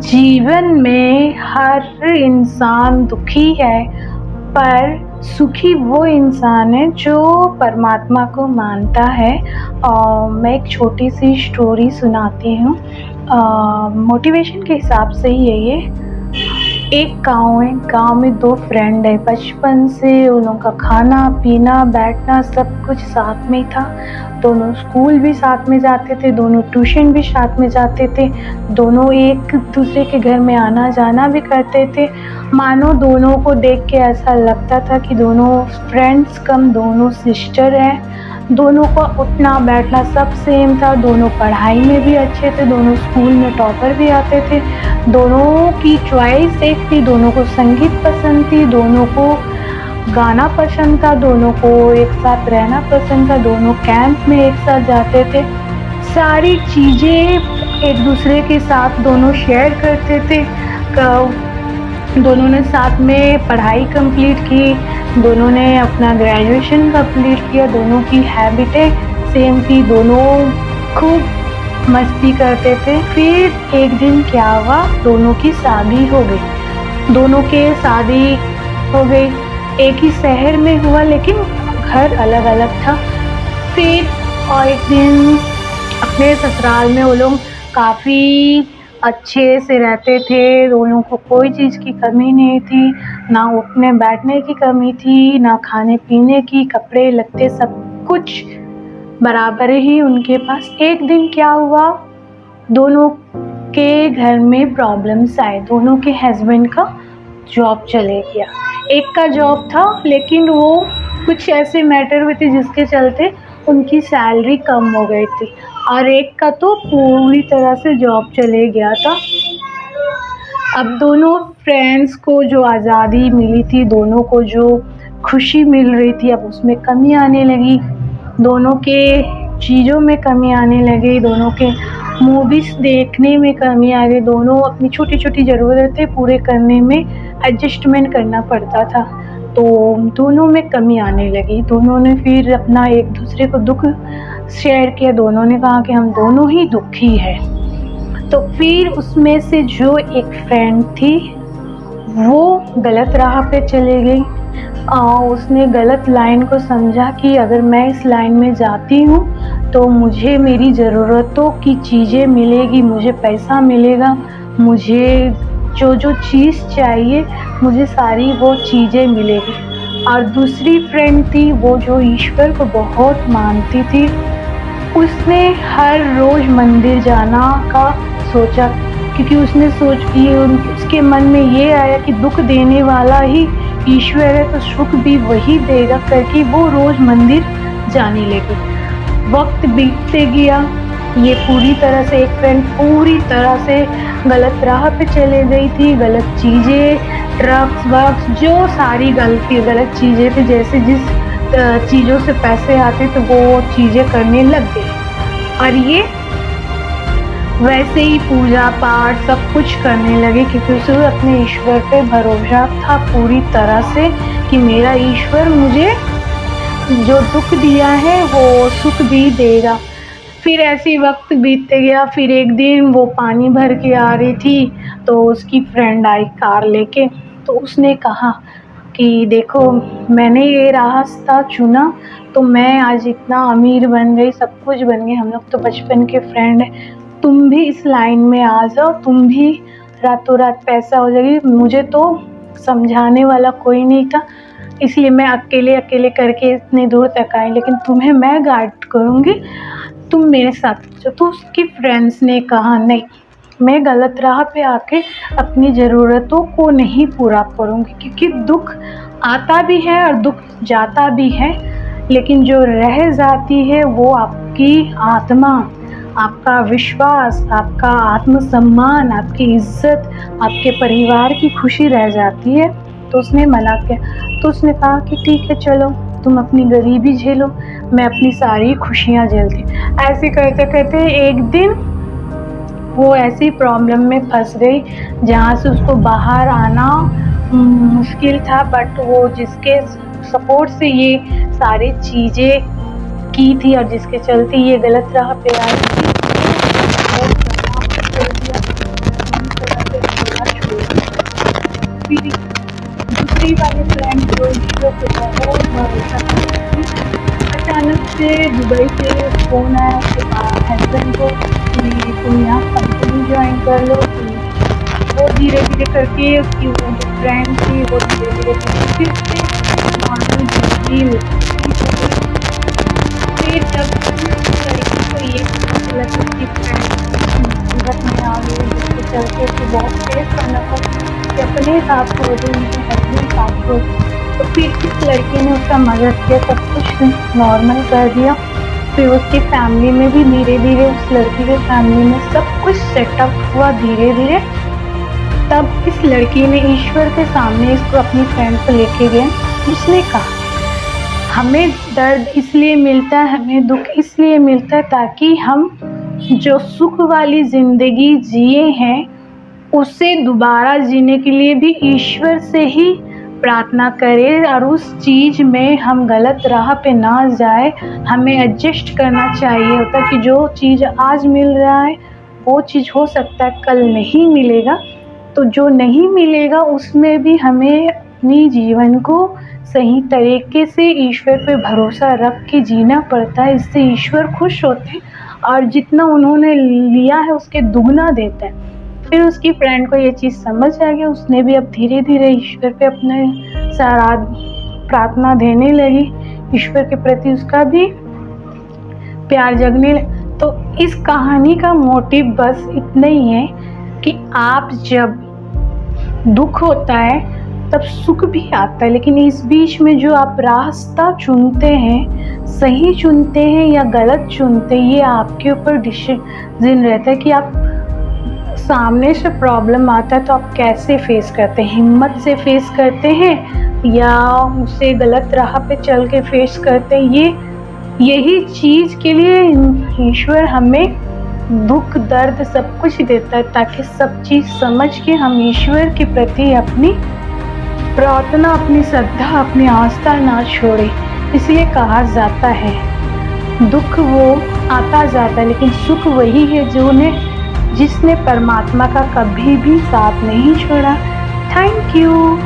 जीवन में हर इंसान दुखी है, पर सुखी वो इंसान है जो परमात्मा को मानता है। मैं एक छोटी सी स्टोरी सुनाती हूँ। मोटिवेशन के हिसाब से ही है ये। एक गाँव है, गाँव में 2 फ्रेंड है। बचपन से उन लोगों का खाना पीना बैठना सब कुछ साथ में ही था। दोनों स्कूल भी साथ में जाते थे, दोनों ट्यूशन भी साथ में जाते थे, दोनों एक दूसरे के घर में आना जाना भी करते थे। मानो दोनों को देख के ऐसा लगता था कि दोनों फ्रेंड्स कम दोनों सिस्टर हैं। दोनों का उठना बैठना सब सेम था, दोनों पढ़ाई में भी अच्छे थे, दोनों स्कूल में टॉपर भी आते थे। दोनों की चॉइस एक थी, दोनों को संगीत पसंद थी, दोनों को गाना पसंद था, दोनों को एक साथ रहना पसंद था, दोनों कैंप में एक साथ जाते थे। सारी चीज़ें एक दूसरे के साथ दोनों शेयर करते थे। दोनों ने साथ में पढ़ाई कंप्लीट की, दोनों ने अपना ग्रेजुएशन कंप्लीट किया, दोनों की हैबिटें सेम थी, दोनों खूब मस्ती करते थे। फिर एक दिन क्या हुआ, दोनों की शादी हो गई। दोनों के शादी हो गई, एक ही शहर में हुआ लेकिन घर अलग अलग था। फिर और एक दिन अपने ससुराल में वो लोग काफ़ी अच्छे से रहते थे, दोनों को कोई चीज़ की कमी नहीं थी, ना उठने बैठने की कमी थी, ना खाने पीने की, कपड़े लत्ते सब कुछ बराबर ही उनके पास। एक दिन क्या हुआ, दोनों के घर में प्रॉब्लम्स आए। दोनों के हस्बैंड का जॉब चले गया। एक का जॉब था लेकिन वो कुछ ऐसे मैटर हुए थे जिसके चलते उनकी सैलरी कम हो गई थी, और एक का तो पूरी तरह से जॉब चले गया था। अब दोनों फ्रेंड्स को जो आज़ादी मिली थी, दोनों को जो खुशी मिल रही थी, अब उसमें कमी आने लगी। दोनों के चीज़ों में कमी आने लगी, दोनों के मूवीज़ देखने में कमी आ गई, दोनों अपनी छोटी छोटी ज़रूरतें पूरे करने में एडजस्टमेंट करना पड़ता था, तो दोनों में कमी आने लगी। दोनों ने फिर अपना एक दूसरे को दुख शेयर किया, दोनों ने कहा कि हम दोनों ही दुखी हैं। तो फिर उसमें से जो एक फ्रेंड थी वो गलत राह पे चले गई। उसने गलत लाइन को समझा कि अगर मैं इस लाइन में जाती हूँ तो मुझे मेरी ज़रूरतों की चीज़ें मिलेगी, मुझे पैसा मिलेगा, मुझे जो जो चीज़ चाहिए मुझे सारी वो चीज़ें मिलेगी। और दूसरी फ्रेंड थी वो जो ईश्वर को बहुत मानती थी, उसने हर रोज़ मंदिर जाना का सोचा, क्योंकि उसने उसके मन में ये आया कि दुख देने वाला ही ईश्वर है तो सुख भी वही देगा करके वो रोज़ मंदिर जाने लगी। वक्त बीतते गया, ये पूरी तरह से एक फ्रेंड पूरी तरह से गलत राह पे चले गई थी। गलत चीज़ें, ड्रग्स वग्स, जो सारी गलत चीज़ें थी, जैसे जिस चीज़ों से पैसे आते तो वो चीज़ें करने लग गई। और ये वैसे ही पूजा पाठ सब कुछ करने लगे, क्योंकि उसे अपने ईश्वर पे भरोसा था पूरी तरह से कि मेरा ईश्वर मुझे जो दुख दिया है वो सुख भी देगा। फिर ऐसे ही वक्त बीतते गया। फिर एक दिन वो पानी भर के आ रही थी तो उसकी फ्रेंड आई कार लेके, तो उसने कहा कि देखो मैंने ये रास्ता चुना तो मैं आज इतना अमीर बन गई, सब कुछ बन गई, हम लोग तो बचपन के फ्रेंड हैं, तुम भी इस लाइन में आ जाओ, तुम भी रातों रात पैसा हो जाएगी। मुझे तो समझाने वाला कोई नहीं था, इसलिए मैं अकेले करके इतनी दूर तक आई, लेकिन तुम्हें मैं गाइड करूँगी, तुम मेरे साथ चलो। तो उसकी फ्रेंड्स ने कहा नहीं, मैं गलत राह पे आके अपनी ज़रूरतों को नहीं पूरा करूँगी, क्योंकि दुख आता भी है और दुख जाता भी है, लेकिन जो रह जाती है वो आपकी आत्मा, आपका विश्वास, आपका आत्मसम्मान, आपकी इज्जत, आपके परिवार की खुशी रह जाती है। तो उसने मना किया। तो उसने कहा कि ठीक है चलो, तुम अपनी गरीबी झेलो, मैं अपनी सारी खुशियाँ झेलती। ऐसे करते करते एक दिन वो ऐसी प्रॉब्लम में फंस गई जहाँ से उसको बाहर आना मुश्किल था, बट वो जिसके सपोर्ट से ये सारी चीज़ें की थी और जिसके चलते ये गलत राह पे आई थी, से दुबई से फ़ोन आया उसके हस्बैंड को कि तुम यहाँ कंपनी ज्वाइन कर लो। तो वो धीरे-धीरे करके उसकी वो जो फ्रेंड थी वो धीरे-धीरे फिर से नॉर्मल ज़िंदगी हो गई। फिर जब लड़की को ये पता चला कि उसकी फ्रेंड मुसीबत में आ गई, जिसके चलते उसे बहुत फेस करना पड़ा कि अपने साथ छोड़ दो, उनके हस्बैंड साथ छोड़ दो। तो फिर इस लड़के ने उसका मदद किया, सब कुछ नॉर्मल कर दिया। फिर उसकी फैमिली में भी धीरे-धीरे उस लड़की के फैमिली में सब कुछ सेटअप हुआ धीरे-धीरे। तब इस लड़की ने ईश्वर के सामने इसको अपनी फ्रेंड को लेके गया। उसने कहा हमें दर्द इसलिए मिलता है, हमें दुख इसलिए मिलता है ताकि हम जो सुख वाली ज़िंदगी जिए हैं उसे दोबारा जीने के लिए भी ईश्वर से ही प्रार्थना करें और उस चीज़ में हम गलत राह पे ना जाए। हमें एडजस्ट करना चाहिए होता कि जो चीज़ आज मिल रहा है वो चीज़ हो सकता है कल नहीं मिलेगा, तो जो नहीं मिलेगा उसमें भी हमें अपनी जीवन को सही तरीके से ईश्वर पे भरोसा रख के जीना पड़ता है। इससे ईश्वर खुश होते हैं और जितना उन्होंने लिया है उसके दुगना देता है। फिर उसकी फ्रेंड को ये चीज़ समझ आ गया, उसने भी अब धीरे-धीरे ईश्वर पे अपने प्रार्थना देने लगी, ईश्वर के प्रति उसका भी प्यार जगने लगा। तो इस कहानी का मोटिव बस इतना ही है कि आप जब दुख होता है तब सुख भी आता है, लेकिन इस बीच में जो आप रास्ता चुनते हैं, सही चुनते हैं या गलत चुनते हैं, ये आपके ऊपर डिसीजन रहता है कि आप सामने से प्रॉब्लम आता है तो आप कैसे फेस करते हैं, हिम्मत से फेस करते हैं या उसे गलत राह पे चल के फेस करते हैं। यही चीज़ के लिए ईश्वर हमें दुख दर्द सब कुछ देता है ताकि सब चीज़ समझ के हम ईश्वर के प्रति अपनी प्रार्थना, अपनी श्रद्धा, अपनी आस्था ना छोड़े। इसलिए कहा जाता है दुख वो आता जाता है लेकिन सुख वही है जिसने परमात्मा का कभी भी साथ नहीं छोड़ा। Thank you.